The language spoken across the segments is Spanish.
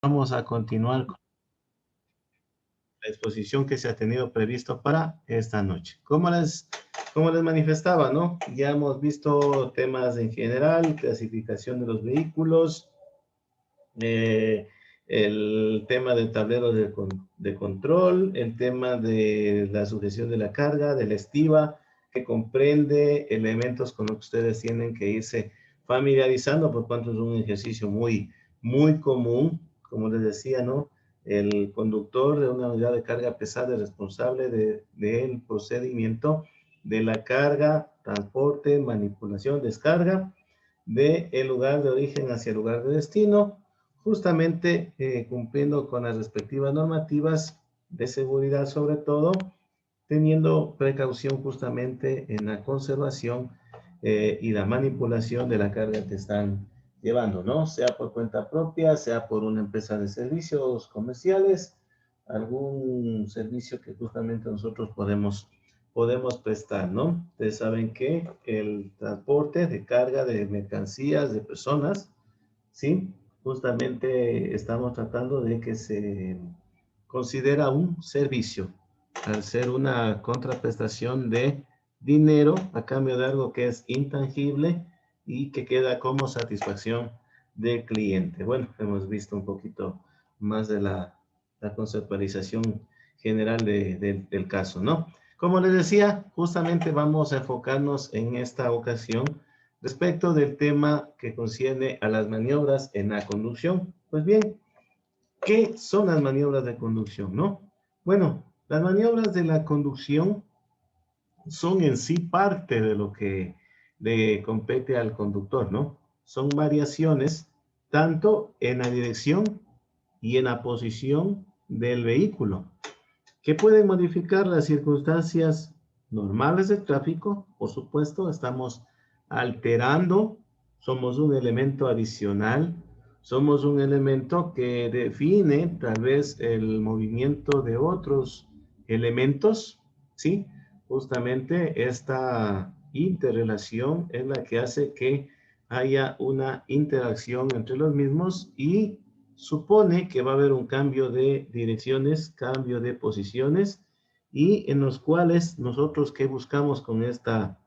Vamos a continuar con la exposición que se ha tenido previsto para esta noche. Como les manifestaba, ¿no? Ya hemos visto temas en general, clasificación de los vehículos, eh, el tema del tablero de control, el tema de la sujeción de la carga, de la estiba, que comprende elementos con los que ustedes tienen que irse familiarizando, por cuanto es un ejercicio muy, muy común, como les decía, ¿no? El conductor de una unidad de carga pesada es responsable del procedimiento de la carga, transporte, manipulación, descarga, del lugar de origen hacia el lugar de destino, justamente cumpliendo con las respectivas normativas de seguridad, sobre todo, teniendo precaución justamente en la conservación y la manipulación de la carga que están llevando, ¿no? Sea por cuenta propia, sea por una empresa de servicios comerciales, algún servicio que justamente nosotros podemos prestar, ¿no? Ustedes saben que el transporte de carga de mercancías, de personas, ¿sí? Justamente estamos tratando de que se considera un servicio, al ser una contraprestación de dinero a cambio de algo que es intangible y que queda como satisfacción del cliente. Bueno, hemos visto un poquito más de la conceptualización general del caso, ¿no? Como les decía, justamente vamos a enfocarnos en esta ocasión respecto del tema que concierne a las maniobras en la conducción. Pues bien, ¿qué son las maniobras de conducción, no? Bueno, las maniobras de la conducción son en sí parte de lo que le compete al conductor, ¿no? Son variaciones tanto en la dirección y en la posición del vehículo, que pueden modificar las circunstancias normales del tráfico. Por supuesto, estamos alterando, somos un elemento adicional, somos un elemento que define tal vez el movimiento de otros elementos, ¿sí? Justamente esta interrelación es la que hace que haya una interacción entre los mismos y supone que va a haber un cambio de direcciones, cambio de posiciones, y en los cuales nosotros qué buscamos con esta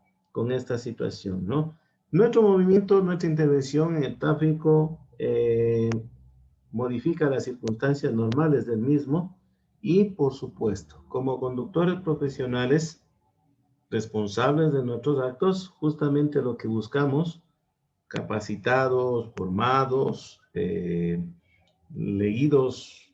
situación, ¿no? Nuestro movimiento, nuestra intervención en el tráfico modifica las circunstancias normales del mismo y, por supuesto, como conductores profesionales responsables de nuestros actos, justamente lo que buscamos, capacitados, formados, leídos,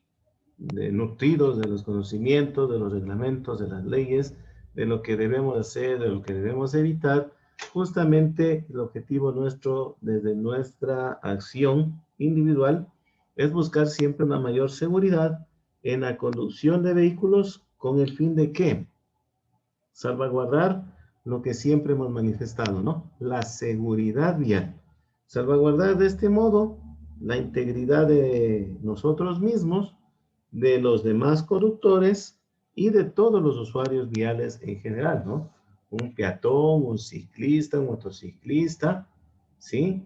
nutridos de los conocimientos, de los reglamentos, de las leyes, de lo que debemos hacer, de lo que debemos evitar. Justamente el objetivo nuestro desde nuestra acción individual es buscar siempre una mayor seguridad en la conducción de vehículos con el fin de ¿qué? Salvaguardar lo que siempre hemos manifestado, ¿no? La seguridad vial. Salvaguardar de este modo la integridad de nosotros mismos, de los demás conductores y de todos los usuarios viales en general, ¿no? Un peatón, un ciclista, un motociclista, ¿sí?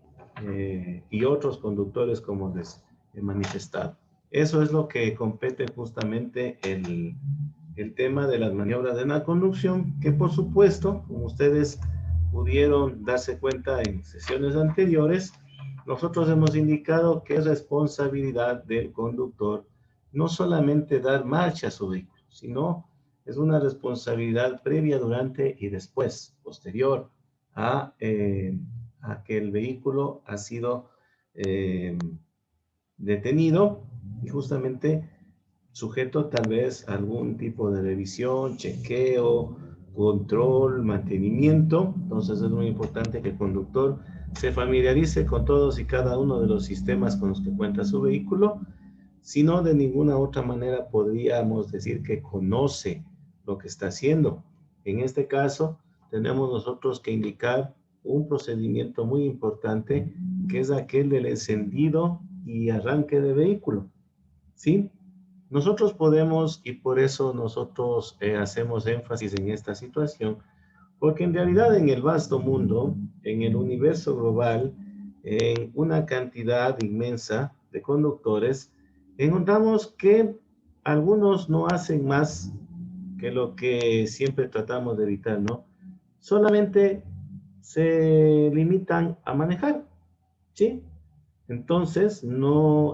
Y otros conductores como les he manifestado. Eso es lo que compete justamente el tema de las maniobras de la conducción, que por supuesto, como ustedes pudieron darse cuenta en sesiones anteriores, nosotros hemos indicado que es responsabilidad del conductor no solamente dar marcha a su vehículo, sino es una responsabilidad previa, durante y después, posterior a que el vehículo ha sido eh, detenido y justamente sujeto tal vez a algún tipo de revisión, chequeo, control, mantenimiento. Entonces es muy importante que el conductor se familiarice con todos y cada uno de los sistemas con los que cuenta su vehículo. Si no, de ninguna otra manera podríamos decir que conoce lo que está haciendo. En este caso, tenemos nosotros que indicar un procedimiento muy importante, que es aquel del encendido y arranque de vehículo, ¿sí? Nosotros podemos, y por eso nosotros hacemos énfasis en esta situación, porque en realidad en el vasto mundo, en el universo global, en una cantidad inmensa de conductores, encontramos que algunos no hacen más que lo que siempre tratamos de evitar, ¿no? Solamente se limitan a manejar, ¿sí? Entonces, no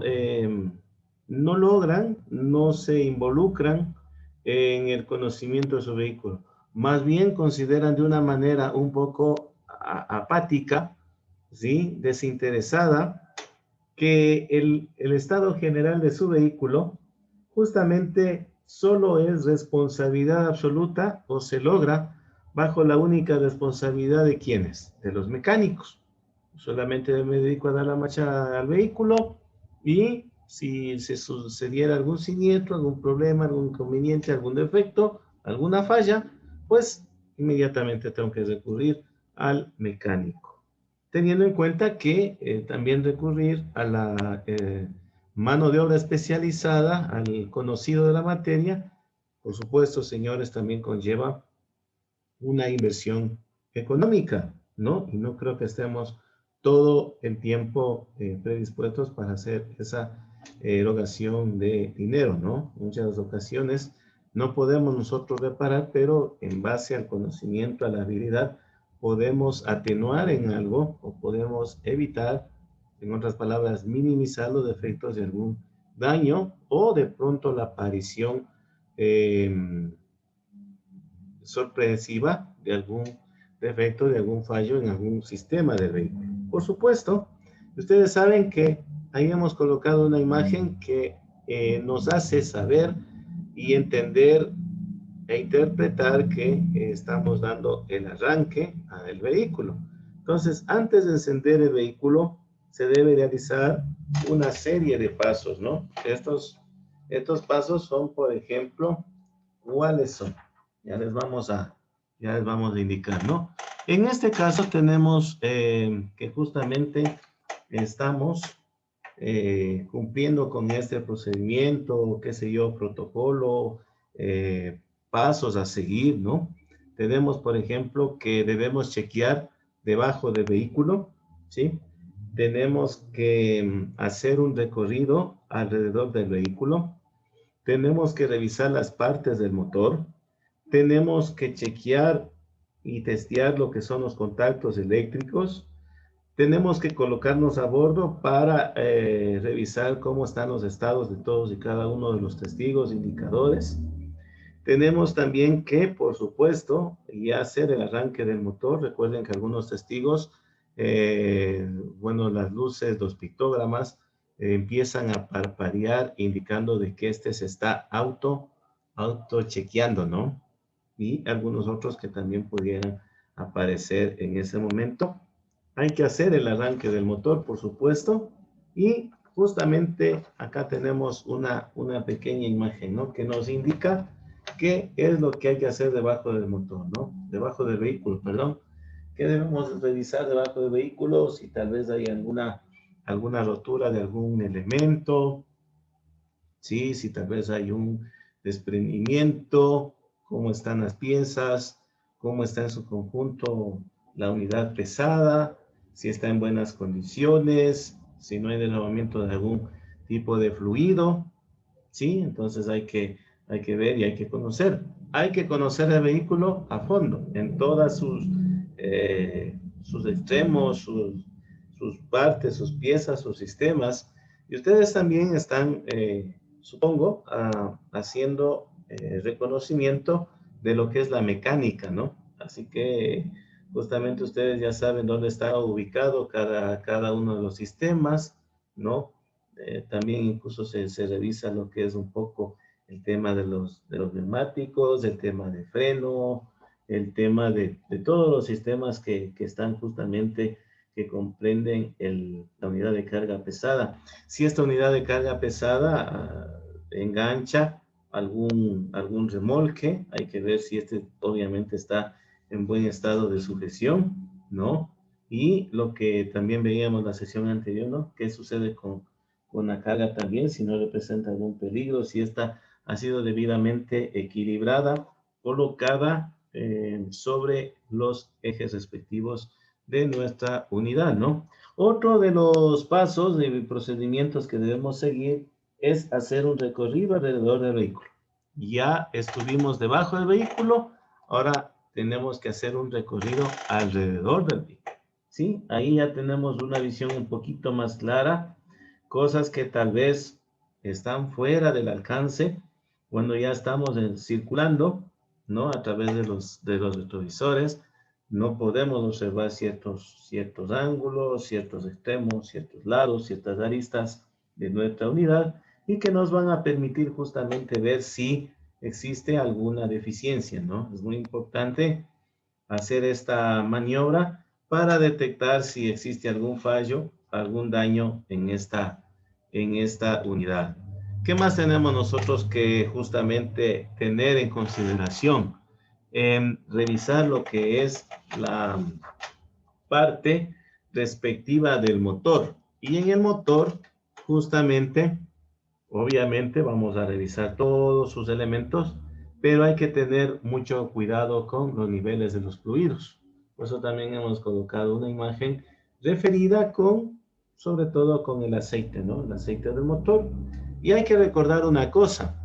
logran, no se involucran en el conocimiento de su vehículo. Más bien consideran de una manera un poco apática, ¿sí? Desinteresada, que el estado general de su vehículo justamente solo es responsabilidad absoluta o se logra bajo la única responsabilidad de quienes, de los mecánicos. Solamente me dedico a dar la marcha al vehículo y si se sucediera algún siniestro, algún problema, algún inconveniente, algún defecto, alguna falla, pues inmediatamente tengo que recurrir al mecánico. Teniendo en cuenta que también recurrir a la mano de obra especializada, al conocido de la materia, por supuesto, señores, también conlleva una inversión económica, ¿no? Y no creo que estemos todo el tiempo predispuestos para hacer esa erogación de dinero, ¿no? Muchas ocasiones no podemos nosotros reparar, pero en base al conocimiento, a la habilidad, podemos atenuar en algo o podemos evitar, en otras palabras, minimizar los efectos de algún daño o de pronto la aparición sorpresiva de algún defecto, de algún fallo en algún sistema del vehículo. Por supuesto, ustedes saben que ahí hemos colocado una imagen que nos hace saber y entender e interpretar que estamos dando el arranque al vehículo. Entonces, antes de encender el vehículo, se debe realizar una serie de pasos, ¿no? Estos pasos son, por ejemplo, ¿cuáles son? Ya les vamos a indicar, ¿no? En este caso tenemos que justamente estamos cumpliendo con este procedimiento, qué sé yo, protocolo, pasos a seguir, ¿no? Tenemos, por ejemplo, que debemos chequear debajo del vehículo, ¿sí? Tenemos que hacer un recorrido alrededor del vehículo. Tenemos que revisar las partes del motor. Tenemos que chequear y testear lo que son los contactos eléctricos. Tenemos que colocarnos a bordo para revisar cómo están los estados de todos y cada uno de los testigos, indicadores. Tenemos también que, por supuesto, ya hacer el arranque del motor. Recuerden que algunos testigos, bueno, las luces, los pictogramas, empiezan a parpadear indicando de que este se está auto chequeando, ¿no? Y algunos otros que también pudieran aparecer en ese momento. Hay que hacer el arranque del motor, por supuesto, y justamente acá tenemos una pequeña imagen, ¿no? Que nos indica qué es lo que hay que hacer debajo del motor, ¿no? Debajo del vehículo, perdón. ¿Qué debemos revisar debajo del vehículo? Si tal vez hay alguna rotura de algún elemento, ¿sí? Si tal vez hay un desprendimiento, cómo están las piezas, cómo está en su conjunto la unidad pesada, si está en buenas condiciones, si no hay derramamiento de algún tipo de fluido, ¿sí? Entonces hay que ver y hay que conocer. Hay que conocer el vehículo a fondo, en todas sus extremos, sus partes, sus piezas, sus sistemas. Y ustedes también están, supongo, haciendo reconocimiento de lo que es la mecánica, ¿no? Así que justamente ustedes ya saben dónde está ubicado cada uno de los sistemas, ¿no? También incluso se revisa lo que es un poco el tema de los neumáticos, el tema de freno, el tema de todos los sistemas que están justamente, que comprenden la unidad de carga pesada. Si esta unidad de carga pesada engancha algún remolque, hay que ver si este obviamente está en buen estado de sujeción, ¿no? Y lo que también veíamos en la sesión anterior, ¿no? ¿Qué sucede con la carga también, si no representa algún peligro, si esta ha sido debidamente equilibrada, colocada sobre los ejes respectivos de nuestra unidad, ¿no? Otro de los pasos de procedimientos que debemos seguir es hacer un recorrido alrededor del vehículo. Ya estuvimos debajo del vehículo, ahora tenemos que hacer un recorrido alrededor del vehículo. ¿Sí? Ahí ya tenemos una visión un poquito más clara, cosas que tal vez están fuera del alcance cuando ya estamos circulando, ¿no? A través de los retrovisores, no podemos observar ciertos ángulos, ciertos extremos, ciertos lados, ciertas aristas de nuestra unidad y que nos van a permitir justamente ver si existe alguna deficiencia, ¿no? Es muy importante hacer esta maniobra para detectar si existe algún fallo, algún daño en esta unidad. ¿Qué más tenemos nosotros que justamente tener en consideración? Revisar lo que es la parte respectiva del motor. Y en el motor, justamente, obviamente vamos a revisar todos sus elementos, pero hay que tener mucho cuidado con los niveles de los fluidos. Por eso también hemos colocado una imagen referida con, sobre todo con el aceite, ¿no? El aceite del motor. Y hay que recordar una cosa,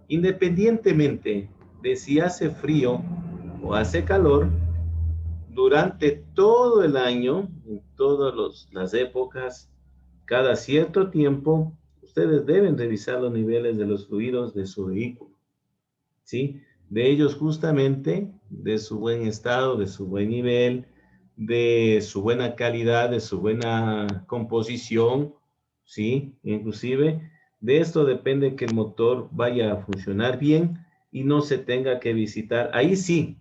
independientemente de si hace frío o hace calor, durante todo el año, en todas las épocas, cada cierto tiempo, ustedes deben revisar los niveles de los fluidos de su vehículo, ¿sí? De ellos justamente, de su buen estado, de su buen nivel, de su buena calidad, de su buena composición, ¿sí? Inclusive, de esto depende que el motor vaya a funcionar bien y no se tenga que visitar. Ahí sí,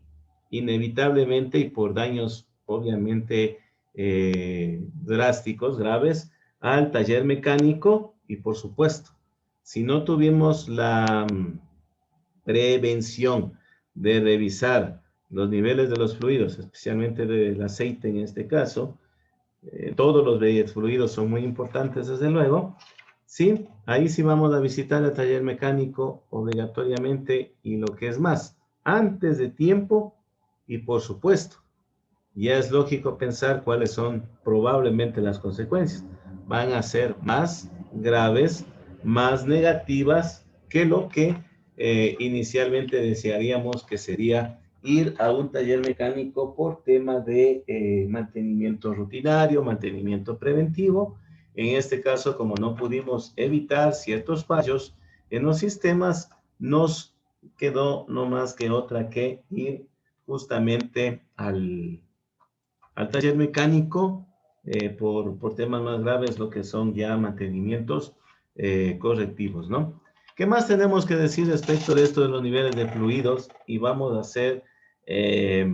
inevitablemente y por daños obviamente drásticos, graves, al taller mecánico y por supuesto, si no tuvimos la prevención de revisar los niveles de los fluidos, especialmente del aceite en este caso, todos los fluidos son muy importantes desde luego, sí, ahí sí vamos a visitar el taller mecánico obligatoriamente y lo que es más, antes de tiempo y por supuesto, ya es lógico pensar cuáles son probablemente las consecuencias. Van a ser más graves, más negativas que lo que inicialmente desearíamos que sería ir a un taller mecánico por tema de mantenimiento rutinario, mantenimiento preventivo. En este caso, como no pudimos evitar ciertos fallos en los sistemas, nos quedó no más que otra que ir justamente al taller mecánico por temas más graves, lo que son ya mantenimientos correctivos, ¿no? ¿Qué más tenemos que decir respecto de esto de los niveles de fluidos? Y vamos a hacer eh,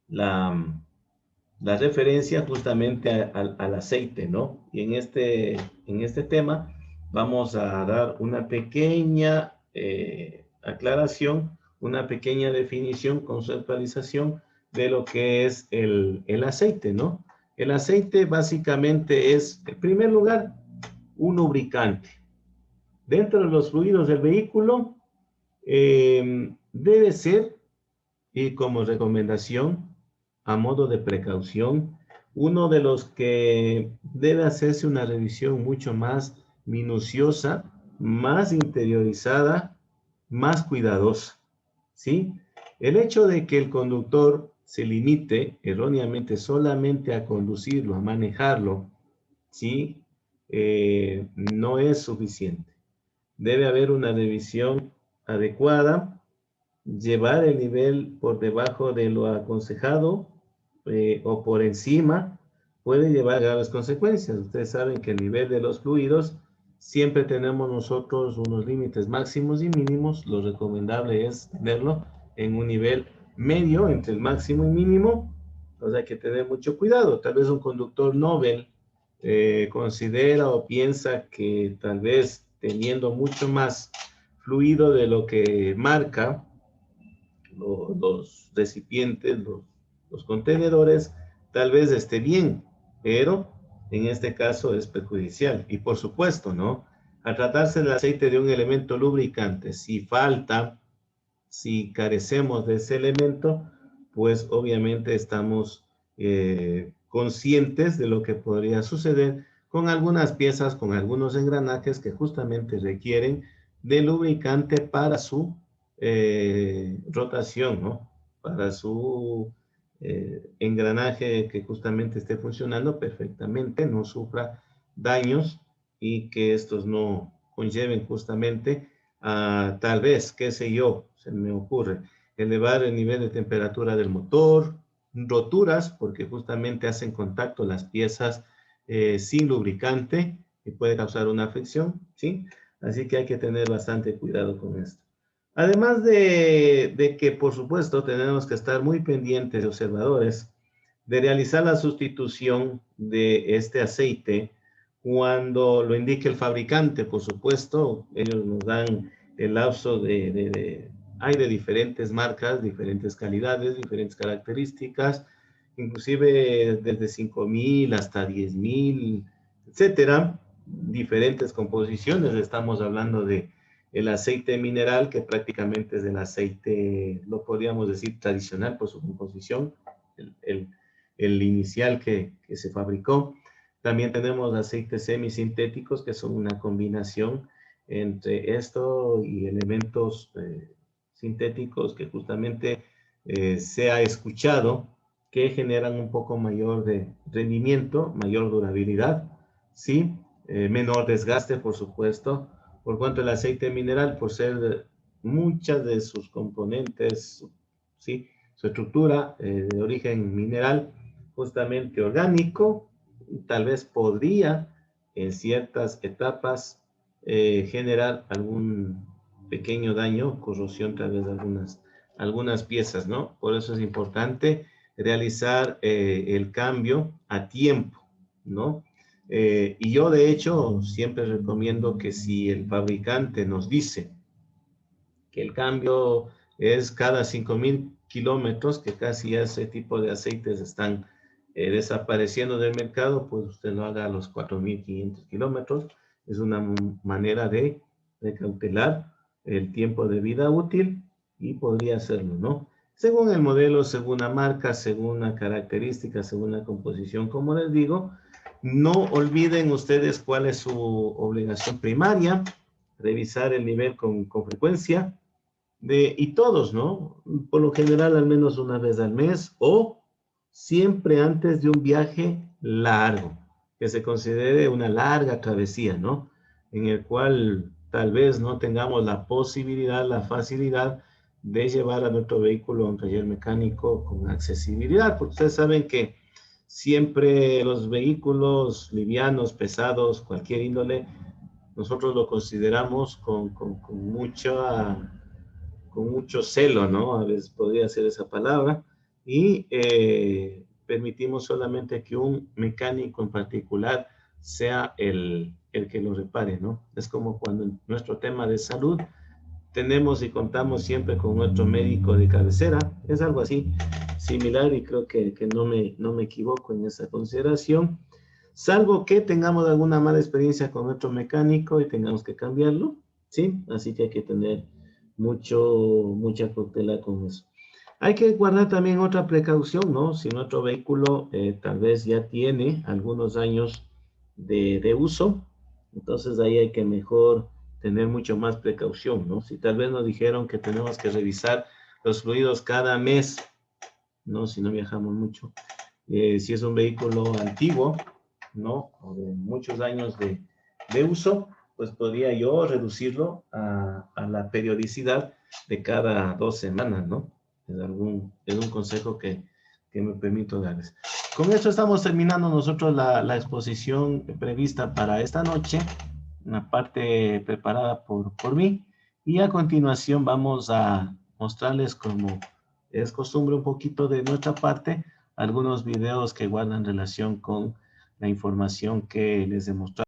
la, la referencia justamente al aceite, ¿no? Y en este tema vamos a dar una pequeña aclaración, una pequeña definición, conceptualización de lo que es el aceite, ¿no? El aceite básicamente es, en primer lugar, un lubricante. Dentro de los fluidos del vehículo, debe ser, y como recomendación, a modo de precaución, uno de los que debe hacerse una revisión mucho más minuciosa, más interiorizada, más cuidadosa, ¿sí? El hecho de que el conductor se limite erróneamente solamente a conducirlo, a manejarlo, ¿sí? No es suficiente. Debe haber una revisión adecuada, llevar el nivel por debajo de lo aconsejado o por encima puede llevar a graves consecuencias. Ustedes saben que el nivel de los fluidos siempre tenemos nosotros unos límites máximos y mínimos. Lo recomendable es tenerlo en un nivel medio entre el máximo y mínimo. Entonces hay que tener mucho cuidado. Tal vez un conductor novel considera o piensa que tal vez teniendo mucho más fluido de lo que marca los recipientes, los contenedores, tal vez esté bien, pero en este caso es perjudicial. Y por supuesto, ¿no? Al tratarse del aceite de un elemento lubricante, si falta, si carecemos de ese elemento, pues obviamente estamos conscientes de lo que podría suceder con algunas piezas, con algunos engranajes que justamente requieren de lubricante para su rotación, ¿no? Para su engranaje que justamente esté funcionando perfectamente, no sufra daños y que estos no conlleven justamente a tal vez, qué sé yo, se me ocurre, elevar el nivel de temperatura del motor, roturas, porque justamente hacen contacto las piezas sin lubricante y puede causar una fricción, ¿sí? Así que hay que tener bastante cuidado con esto. Además de que, por supuesto, tenemos que estar muy pendientes de observadores de realizar la sustitución de este aceite cuando lo indique el fabricante, por supuesto. Ellos nos dan el lapso hay de diferentes marcas, diferentes calidades, diferentes características, inclusive desde 5.000 hasta 10.000, etcétera, diferentes composiciones. Estamos hablando de el aceite mineral, que prácticamente es el aceite, lo podríamos decir, tradicional por su composición, el inicial que se fabricó. También tenemos aceites semisintéticos, que son una combinación entre esto y elementos sintéticos que justamente se ha escuchado que generan un poco mayor de rendimiento, mayor durabilidad, ¿sí? Menor desgaste, por supuesto. Por cuanto el aceite mineral, por ser muchas de sus componentes, ¿sí? Su estructura de origen mineral, justamente orgánico, tal vez podría en ciertas etapas generar algún pequeño daño, corrosión tal vez de algunas piezas, ¿no? Por eso es importante realizar el cambio a tiempo, ¿no? Y yo de hecho siempre recomiendo que si el fabricante nos dice que el cambio es cada 5.000 kilómetros, que casi ese tipo de aceites están desapareciendo del mercado, pues usted lo haga a los 4.500 kilómetros. Es una manera de cautelar el tiempo de vida útil y podría hacerlo, ¿no? Según el modelo, según la marca, según la característica, según la composición, como les digo, no olviden ustedes cuál es su obligación primaria, revisar el nivel con frecuencia, y todos, ¿no? Por lo general, al menos una vez al mes o siempre antes de un viaje largo, que se considere una larga travesía, ¿no? En el cual tal vez no tengamos la posibilidad, la facilidad de llevar a nuestro vehículo a un taller mecánico con accesibilidad, porque ustedes saben que siempre los vehículos livianos, pesados, cualquier índole, nosotros lo consideramos con mucho celo, ¿no? A veces podría ser esa palabra, y permitimos solamente que un mecánico en particular sea el que lo repare, ¿no? Es como cuando en nuestro tema de salud tenemos y contamos siempre con nuestro médico de cabecera, es algo así similar y creo que no me equivoco en esa consideración, salvo que tengamos alguna mala experiencia con nuestro mecánico y tengamos que cambiarlo, ¿sí? Así que hay que tener mucha cautela con eso. Hay que guardar también otra precaución, ¿no? Si nuestro vehículo tal vez ya tiene algunos años de uso, entonces ahí hay que mejor tener mucho más precaución, ¿no? Si tal vez nos dijeron que tenemos que revisar los fluidos cada mes, ¿no? Si no viajamos mucho. Si es un vehículo antiguo, ¿no? O de muchos años de uso, pues podría yo reducirlo a la periodicidad de cada 2 semanas, ¿no? Es un consejo que me permito darles. Con esto estamos terminando nosotros la exposición prevista para esta noche, una parte preparada por mí, y a continuación vamos a mostrarles, como es costumbre un poquito de nuestra parte, algunos videos que guardan relación con la información que les he mostrado.